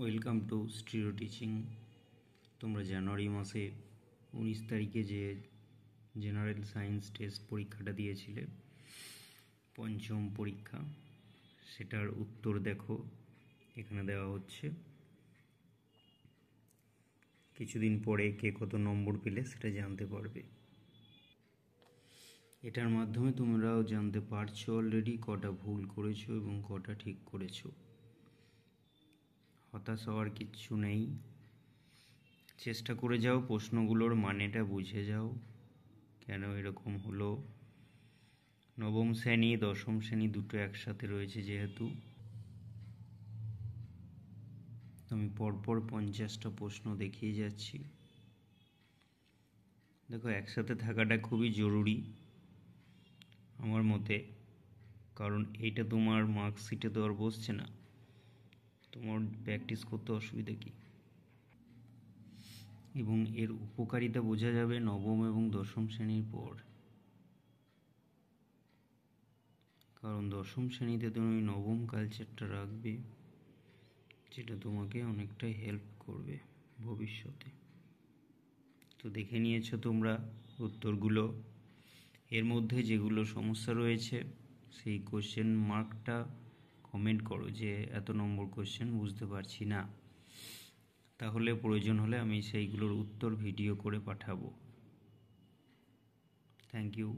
Welcome to stereo teaching. তোমরা জানুয়ারি মাসে 19 তারিখে যে জেনারেল সায়েন্স টেস্ট পরীক্ষাটা দিয়েছিলে, পঞ্চম পরীক্ষা, সেটার উত্তর দেখো এখানে দেওয়া হচ্ছে। কিছুদিন পরে কে কত নম্বর পেলে সেটা জানতে পারবে। এটার মাধ্যমে তোমরাও জানতে পারছো অলরেডি কটা ভুল করেছো এবং কটা ঠিক করেছো। হতাশ হওয়ার কিচ্ছু নেই, চেষ্টা করে যাও, প্রশ্নগুলোর মানেটা বুঝে যাও কেন এরকম হলো। নবম শ্রেণী দশম শ্রেণী দুটো একসাথে রয়েছে, যেহেতু আমি পরপর 50টা প্রশ্ন দেখিয়ে যাচ্ছি। দেখো, একসাথে থাকাটা খুবই জরুরি আমার মতে, কারণ এইটা তোমার মার্কশিটে তো আর বসছে না, তোমার প্র্যাকটিস করতে অসুবিধা কী। এবং এর উপকারিতা বোঝা যাবে নবম এবং দশম শ্রেণীর পর, কারণ দশম শ্রেণীতে তুমি নবম কালচারটা রাখবে, যেটা তোমাকে অনেকটাই হেল্প করবে ভবিষ্যতে। তো দেখে নিয়েছো তোমরা উত্তরগুলো। এর মধ্যে যেগুলো সমস্যা রয়েছে সেই কোশ্চেন মার্কটা কমেন্ট করো যে এত নম্বর কোশ্চেন বুঝতে পারছি না, তাহলে প্রয়োজন হলে আমি সেইগুলোর উত্তর ভিডিও করে পাঠাবো। Thank you.